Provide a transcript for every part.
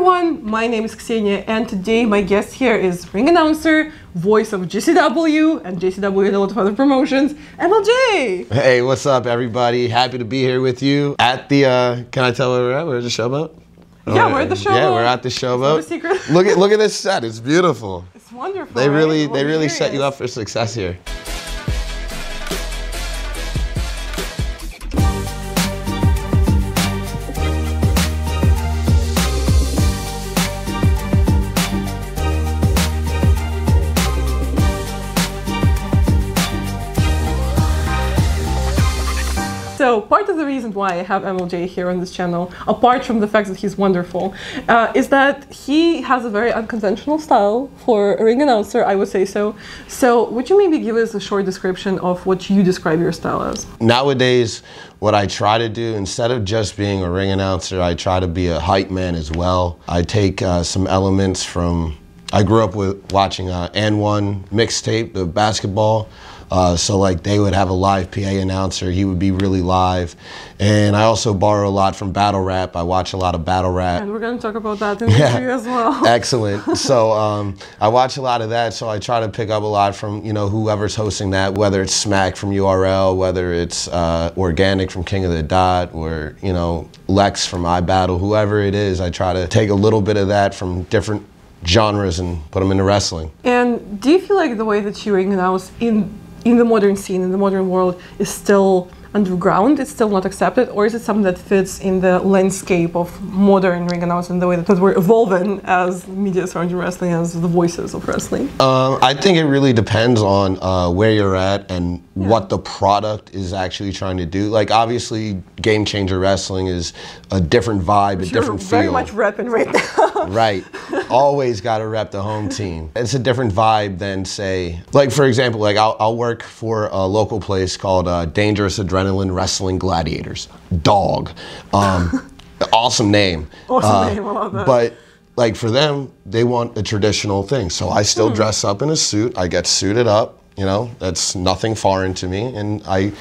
everyone, my name is Ksenia and today my guest here is ring announcer, voice of Gcw and Gcw and a lot of other promotions, Emil Jay. Hey, what's up everybody? Happy to be here with you at the, can I tell where we're at? We're at the Showboat? Yeah, we're at the Showboat. Yeah, we're at the Showboat. It's not a secret. Look at this set, it's beautiful. It's wonderful. They really, right? they really set you up for success here. So part of the reason why I have Emil Jay here on this channel, apart from the fact that he's wonderful, is that he has a very unconventional style for a ring announcer, I would say so. So would you maybe give us a short description of what you describe your style as? Nowadays, what I try to do, instead of just being a ring announcer, I try to be a hype man as well. I take some elements from, I grew up with watching N1 mixtape, the basketball. So like they would have a live PA announcer, he would be really live. And I also borrow a lot from battle rap. I watch a lot of battle rap. And we're going to talk about that in the interview as well. Excellent. So I watch a lot of that, so I try to pick up a lot from, you know, whoever's hosting that, whether it's Smack from URL, whether it's Organic from King of the Dot, or, you know, Lex from iBattle, whoever it is, I try to take a little bit of that from different genres and put them into wrestling. And do you feel like the way that you ring announce in the modern scene, in the modern world, is still underground, it's still not accepted, or is it something that fits in the landscape of modern ring announcing, the way that we're evolving as media surrounding wrestling, as the voices of wrestling? I think it really depends on where you're at and what the product is actually trying to do. Like obviously, Game Changer Wrestling is a different vibe, a different feel. Very much repping right now. Right. Always got to rep the home team. It's a different vibe than, say, like for example, like I'll work for a local place called Dangerous Adrenaline Wrestling Gladiators. Dog. Awesome name. Awesome name, I love that. But like for them, they want a traditional thing. So I still dress up in a suit. I get suited up, you know, that's nothing foreign to me. And I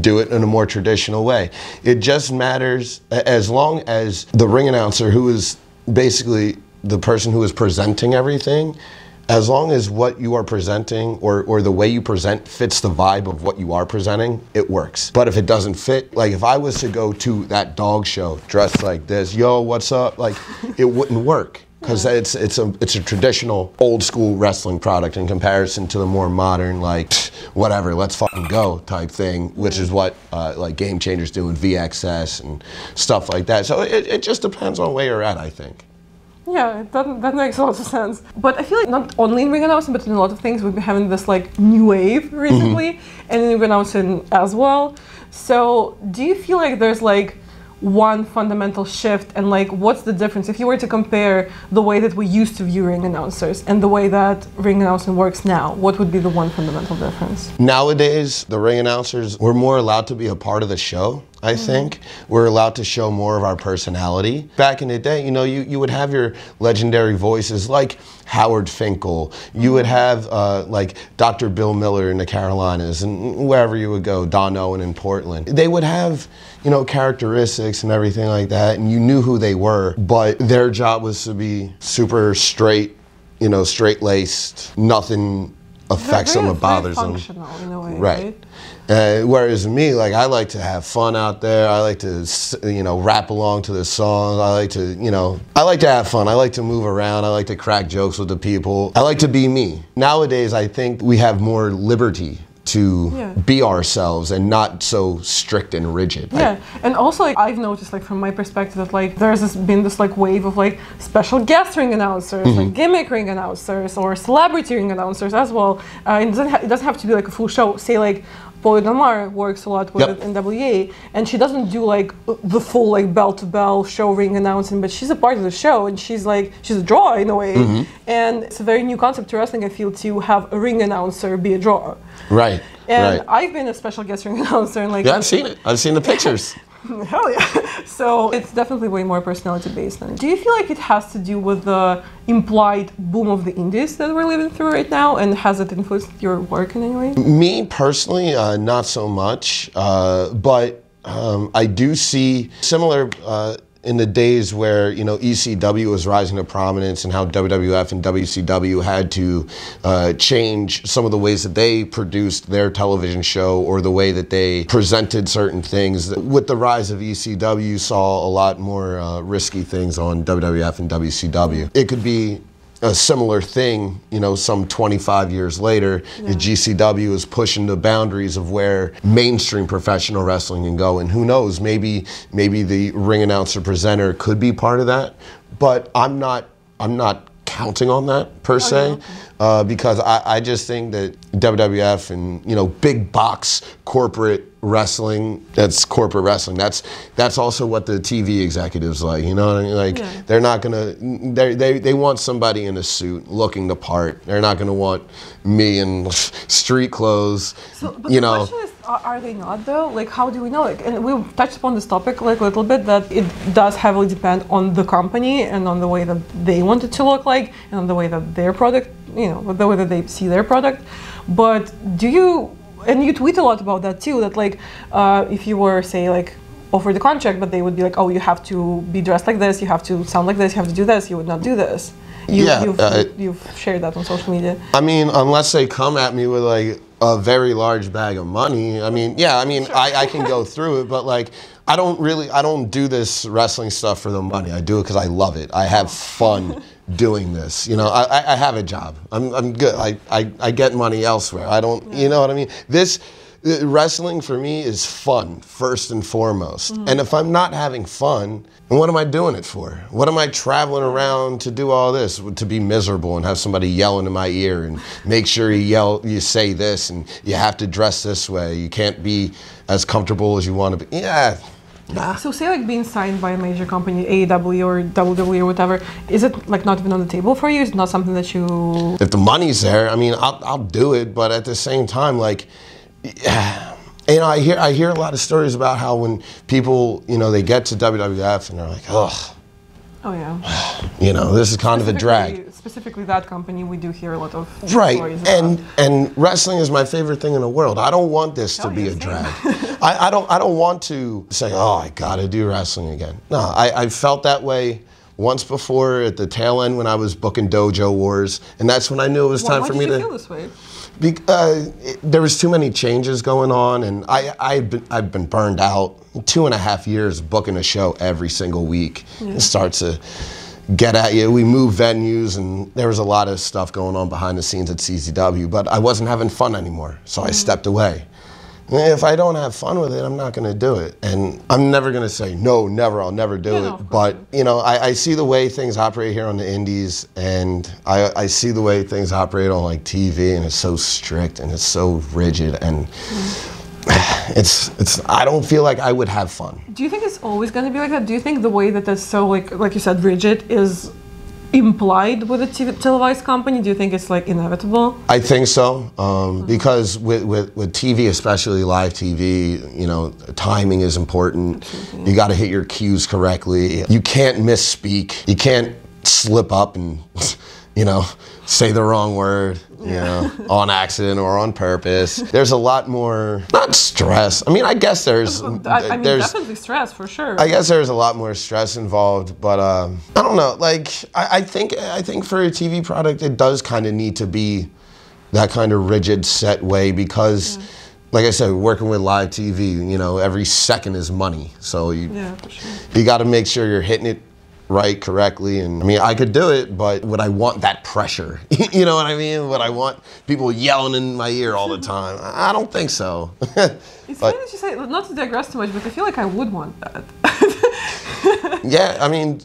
do it in a more traditional way. It just matters as long as the ring announcer, who is basically the person who is presenting everything, as long as what you are presenting or the way you present fits the vibe of what you are presenting, it works. But if it doesn't fit, like if I was to go to that dog show dressed like this, yo, what's up? Like it wouldn't work. Because it's a traditional old school wrestling product in comparison to the more modern, like whatever, let's fucking go type thing, which is what like Game Changers do with VXS and stuff like that. So it just depends on where you're at, I think. Yeah, that makes a lot of sense. But I feel like not only in ring announcing, but in a lot of things, we've been having this like new wave recently, and in ring announcing as well. So do you feel like there's like one fundamental shift, and like what's the difference if you were to compare the way that we used to view ring announcers and the way that ring announcing works now? What would be the one fundamental difference? Nowadays, the ring announcers, we're more allowed to be a part of the show. I think we're allowed to show more of our personality. Back in the day, you know, you would have your legendary voices like Howard Finkel. You would have like Dr. Bill Miller in the Carolinas, and wherever you would go, Don Owen in Portland. They would have, you know, characteristics and everything like that, and you knew who they were, but their job was to be super straight, you know, straight-laced, nothing affects them or bothers them. Functional in a way, right? Whereas me, like I like to have fun out there. I like to, you know, rap along to the songs. I like to, you know, I like to have fun. I like to move around. I like to crack jokes with the people. I like to be me. Nowadays, I think we have more liberty to be ourselves and not so strict and rigid. Yeah, and also like I've noticed like from my perspective that like there's been this like wave of like special guest ring announcers, like gimmick ring announcers or celebrity ring announcers as well. It doesn't have to be like a full show. Say like Paulie Delmar works a lot with NWA, and she doesn't do like the full like bell-to-bell show ring announcing, but she's a part of the show, and she's a draw in a way. And it's a very new concept to wrestling, I feel, to have a ring announcer be a draw. Right. And I've been a special guest ring announcer, and like I've seen it. I've seen the pictures. Hell yeah. So it's definitely way more personality based. Do you feel like it has to do with the implied boom of the indies that we're living through right now, and has it influenced your work in any way? Me personally, not so much, but I do see similar in the days where, you know, ECW was rising to prominence and how WWF and WCW had to change some of the ways that they produced their television show or the way that they presented certain things. With the rise of ECW, you saw a lot more risky things on WWF and WCW. It could be a similar thing, you know, some 25 years later. The GCW is pushing the boundaries of where mainstream professional wrestling can go, and who knows, maybe the ring announcer presenter could be part of that, but I'm not counting on that per se, because I just think that WWF and, you know, big box corporate wrestling, that's corporate wrestling. That's also what the TV executives like, you know what I mean? Like, they're not gonna, they want somebody in a suit looking the part. They're not gonna want me in street clothes, so, but you the know. question is, are they not though? Like, how do we know? Like, and we touched upon this topic like a little bit, that it does heavily depend on the company and on the way that they want it to look like and on the way that their product, you know, the way that they see their product. But do you, and you tweet a lot about that too, that like, if you were, say, like, offered the contract, but they would be like, oh, you have to be dressed like this, you have to sound like this, you have to do this, you would not do this. You've shared that on social media. I mean, unless they come at me with like a very large bag of money, I mean, yeah, I mean, sure. I can go through it, but like, I don't do this wrestling stuff for the money. I do it because I love it. I have fun doing this. You know, I have a job. I'm good. I get money elsewhere. I don't, you know what I mean? Wrestling for me is fun, first and foremost. And if I'm not having fun, then what am I doing it for? What am I traveling around to do all this? To be miserable and have somebody yell into my ear and make sure you say this and you have to dress this way. You can't be as comfortable as you want to be. Yeah. Nah. So say like being signed by a major company, AEW or WWE or whatever, is it like not even on the table for you? Is it not something that you... If the money's there, I mean, I'll do it, but at the same time, like, you know, I hear a lot of stories about how when people, you know, they get to WWF and they're like, ugh. Oh yeah. You know, this is kind of a drag. Specifically that company, we do hear a lot of right. stories about. And wrestling is my favorite thing in the world. I don't want this to be a drag. I don't want to say, oh, I gotta do wrestling again. No, I felt that way once before at the tail end when I was booking Dojo Wars, and that's when I knew it was time for me to. Why did you feel this way? There was too many changes going on, and I've been burned out. 2.5 years booking a show every single week. It starts to get at you. We moved venues, and there was a lot of stuff going on behind the scenes at CZW, but I wasn't having fun anymore, so I stepped away. If I don't have fun with it, I'm not going to do it. And I'm never going to say, no, never, I'll never do it. But, you know, I see the way things operate here on the indies, and I see the way things operate on, like, TV, and it's so strict, and it's so rigid, and I don't feel like I would have fun. Do you think it's always going to be like that? Do you think the way that that's so, like you said, rigid is implied with a televised company? Do you think it's like inevitable? I think so, because with TV, especially live TV, you know, timing is important. You got to hit your cues correctly. You can't misspeak. You can't slip up and, you know, say the wrong word, you know, on accident or on purpose. There's a lot more, not stress. I mean, I guess there's definitely stress for sure. I guess there's a lot more stress involved, but I don't know. Like, I think for a TV product, it does kind of need to be that kind of rigid, set way, because, like I said, working with live TV, you know, every second is money. So you got to make sure you're hitting it right, correctly, and I mean, I could do it, but would I want that pressure? You know what I mean? Would I want people yelling in my ear all the time? I don't think so. It's funny that you say, not to digress too much, but I feel like I would want that. Yeah, I mean,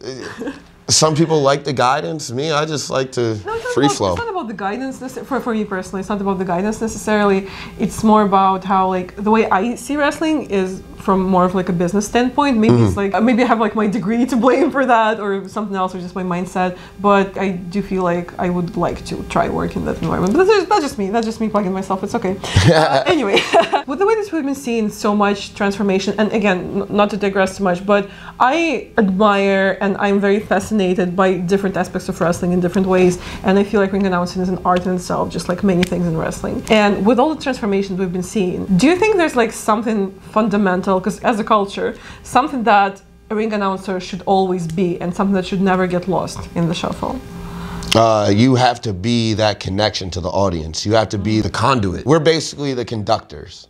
some people like the guidance. Me, I just like to free flow. It's not about the guidance, for me personally, it's not about the guidance necessarily. It's more about how, like, the way I see wrestling is from more of like a business standpoint. Maybe it's like, maybe I have like my degree to blame for that or something else, or just my mindset, but I do feel like I would like to try work in that environment. But that's just me plugging myself, it's okay. Anyway, with the way that we've been seeing so much transformation, and again, not to digress too much, but I admire and I'm very fascinated by different aspects of wrestling in different ways, and I feel like ring announcing is an art in itself, just like many things in wrestling. And with all the transformations we've been seeing, do you think there's like something fundamental, because as a culture, something that a ring announcer should always be and something that should never get lost in the shuffle? You have to be that connection to the audience. You have to be the conduit. We're basically the conductors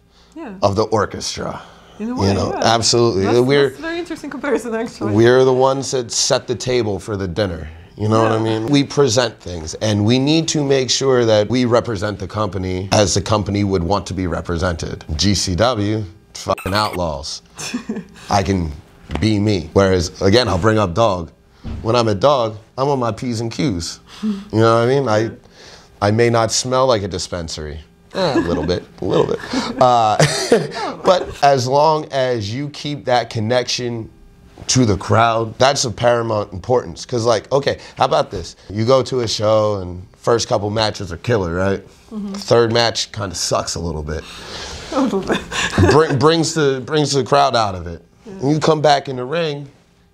of the orchestra. In a way, you know, absolutely. That's a very interesting comparison, actually. We're the ones that set the table for the dinner. You know what I mean? We present things, and we need to make sure that we represent the company as the company would want to be represented. GCW, fucking outlaws. I can be me. Whereas, again, I'll bring up Dog. When I'm a Dog, I'm on my P's and Q's. You know what I mean? I may not smell like a dispensary. A little bit. But as long as you keep that connection to the crowd, that's of paramount importance. Because, like, okay, how about this? You go to a show and first couple matches are killer, right? Third match kind of sucks a little bit. brings the crowd out of it. When you come back in the ring,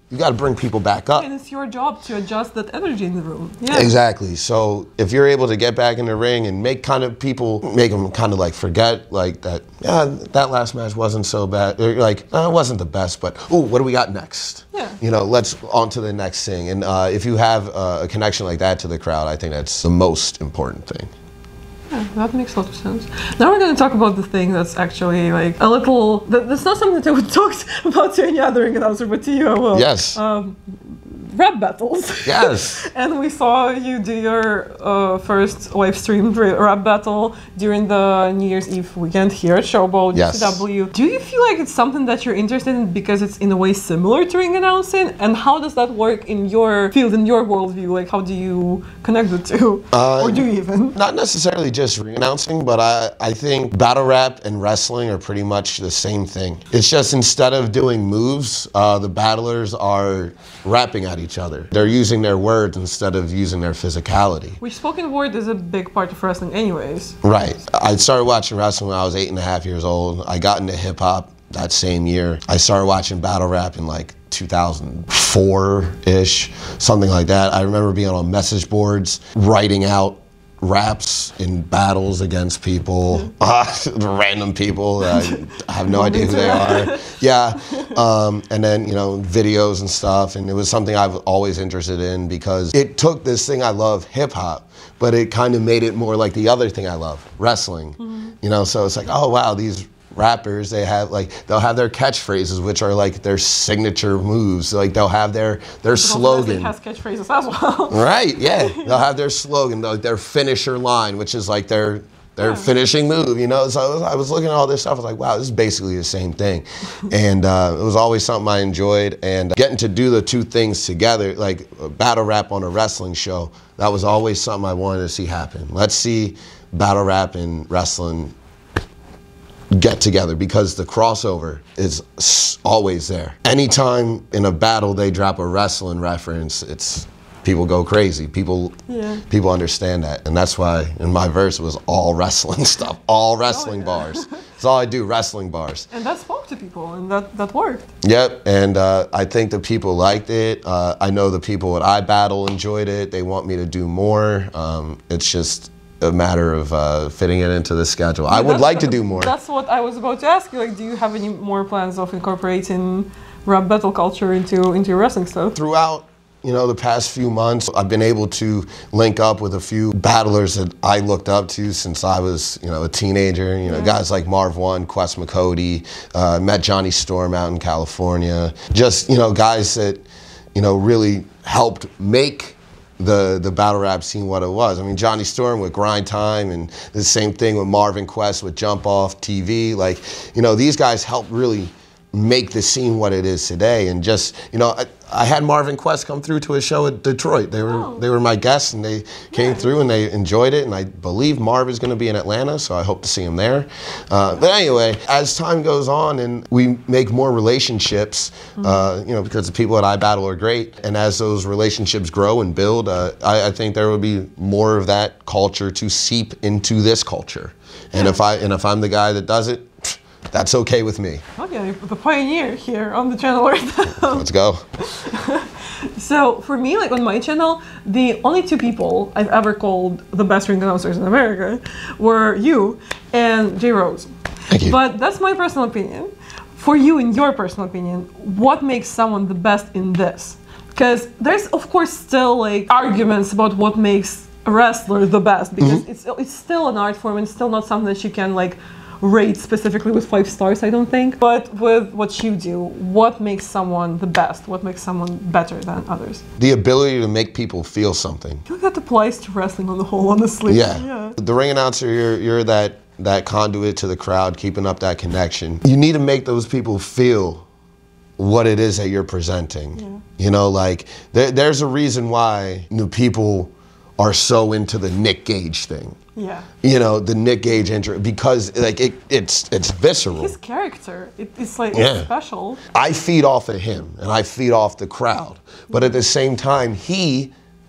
you got to bring people back up. And it's your job to adjust that energy in the room. Exactly. So if you're able to get back in the ring and make them kind of like forget like that, that last match wasn't so bad. Or like, it wasn't the best, but ooh, what do we got next? You know, let's on to the next thing. And if you have a connection like that to the crowd, I think that's the most important thing. Yeah, that makes a lot of sense. Now we're going to talk about the thing that's actually like a little, that's not something that I would talk about to any other ring announcer, but to you I will. Yes. Rap battles. Yes. And we saw you do your first live streamed rap battle during the New Year's Eve weekend here at Showboat, GCW. Do you feel like it's something that you're interested in because it's in a way similar to ring announcing? And how does that work in your field, in your worldview? Like, how do you connect the two? Or do you even? Not necessarily just ring announcing, but I think battle rap and wrestling are pretty much the same thing. It's just instead of doing moves, the battlers are rapping at each other. They're using their words instead of using their physicality. Which spoken word is a big part of wrestling anyways. Right. I started watching wrestling when I was 8.5 years old. I got into hip hop that same year. I started watching battle rap in like 2004-ish, something like that. I remember being on message boards, writing out raps in battles against people, random people. I have no idea who they are. And then, you know, videos and stuff. And it was something I was always interested in because it took this thing I love, hip hop, but it kind of made it more like the other thing I love, wrestling. You know, so it's like, oh wow, these rappers, they'll have their catchphrases, which are like their signature moves. Like they'll have their slogan. Has catchphrases as well. Right, yeah. They'll have their slogan, their finisher line, which is like their finishing move, you know? So I was looking at all this stuff, I was like, wow, this is basically the same thing. And it was always something I enjoyed. And getting to do the two things together, like battle rap on a wrestling show, that was always something I wanted to see happen. Let's see battle rap and wrestling get together because the crossover is always there. Anytime in a battle they drop a wrestling reference, people go crazy. People understand that, and that's why in my verse it was all wrestling stuff, all wrestling bars. That's all I do, wrestling bars. And that spoke to people, and that worked. Yep, and I think the people liked it. I know the people that I battle enjoyed it. They want me to do more. It's just a matter of fitting it into the schedule. I would like to do more. That's what I was about to ask you. Like, do you have any more plans of incorporating rap battle culture into your wrestling stuff? Throughout, you know, the past few months, I've been able to link up with a few battlers that I looked up to since I was, you know, a teenager. You know, guys like Marv One, Quest McCody, met Johnny Storm out in California. Just, you know, guys that, you know, really helped make the battle rap scene what it was. I mean, Johnny Storm with Grind Time, and the same thing with Marvin Quest with Jump Off TV. Like, you know, these guys helped really make the scene what it is today. And just, you know, I had Marvin Quest come through to a show at Detroit. They were my guests, and they came through and they enjoyed it. And I believe Marv is going to be in Atlanta, so I hope to see him there. But anyway, as time goes on and we make more relationships, you know, because the people that I battle are great. And as those relationships grow and build, I think there will be more of that culture to seep into this culture. And if I'm the guy that does it, that's okay with me. Okay, the pioneer here on the channel right now. Let's go. So for me, like on my channel, the only two people I've ever called the best ring announcers in America were you and Jay Rose. Thank you. But that's my personal opinion. for you, in your personal opinion, what makes someone the best in this? Because there's, of course, still like arguments about what makes a wrestler the best, because it's still an art form and still not something that you can like rate specifically with 5 stars, I don't think. But with what you do, what makes someone the best? What makes someone better than others? The ability to make people feel something. I feel like that applies to wrestling on the whole, honestly. Yeah. The ring announcer, you're that conduit to the crowd, keeping up that connection. You need to make those people feel what it is that you're presenting. Yeah. You know, like there's a reason why new people are so into the Nick Gage thing. Yeah. You know, the Nick Gage intro, because like it's visceral. His character, it's like it's special. I feed off of him and I feed off the crowd, but at the same time,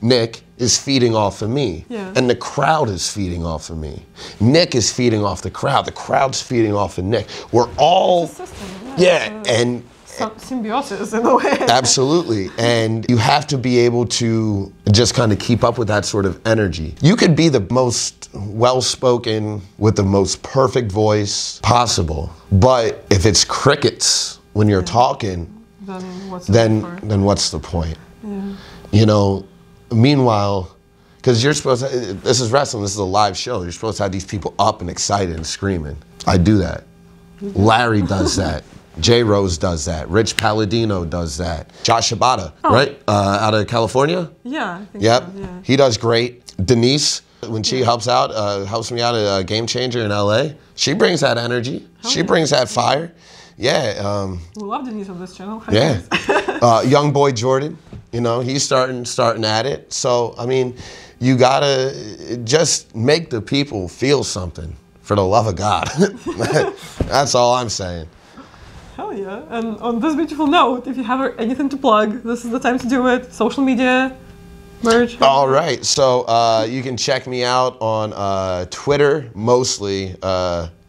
Nick is feeding off of me, and the crowd is feeding off of me. Nick is feeding off the crowd's feeding off of Nick. We're all, it's a system, and symbiosis in a way. Absolutely, and you have to be able to just kind of keep up with that sort of energy. You could be the most well-spoken with the most perfect voice possible, but if it's crickets when you're talking, then what's the point? Yeah. You know, meanwhile, because you're supposed to, this is wrestling, this is a live show, you're supposed to have these people up and excited and screaming. I do that. Larry does that. J. Rose does that. Rich Palladino does that. Josh Shibata, right? Out of California? Yeah, I think Yep. so, yeah. He does great. Denise, when she helps me out at Game Changer in LA, she brings that energy. She brings that fire. Yeah. We love Denise on this channel. Yeah. Young boy Jordan, you know, he's starting at it. So, I mean, you gotta just make the people feel something, for the love of God. That's all I'm saying. Hell yeah. And on this beautiful note, if you have anything to plug, this is the time to do it. Social media, merch. All right. So you can check me out on Twitter, mostly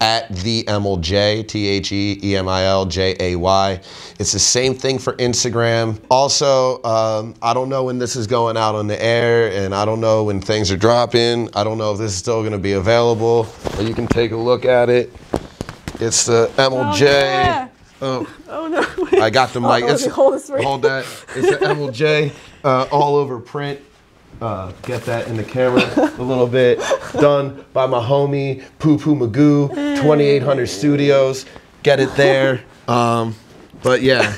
at the Emil Jay, TheEmiljay. It's the same thing for Instagram. Also, I don't know when this is going out on the air, and I don't know when things are dropping. I don't know if this is still going to be available, but you can take a look at it. It's the Emil Jay. Yeah. Oh no! I got the mic. Hold that. It's the Emil Jay, all over print. Get that in the camera a little bit. Done by my homie Poo Poo Magoo, 2800 Studios. Get it there. But yeah,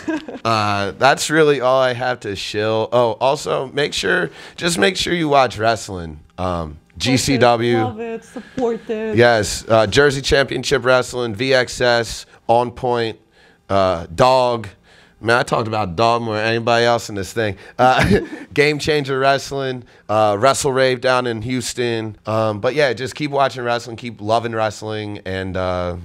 that's really all I have to shill. Oh, also make sure you watch wrestling. GCW. Love it. Support it. Yes, Jersey Championship Wrestling, VXS, On Point. Dog, man, I talked about Dog more than anybody else in this thing. Game Changer Wrestling, Wrestle Rave down in Houston. But yeah, just keep watching wrestling, keep loving wrestling, and hell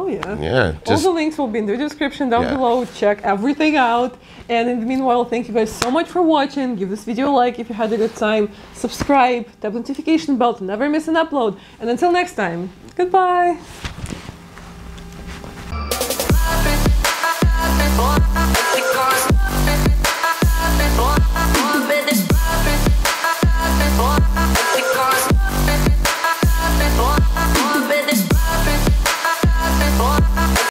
yeah. Yeah. All the links will be in the description down below. Check everything out. And in the meanwhile, thank you guys so much for watching. Give this video a like if you had a good time. Subscribe, tap the notification bell to never miss an upload. And until next time, goodbye.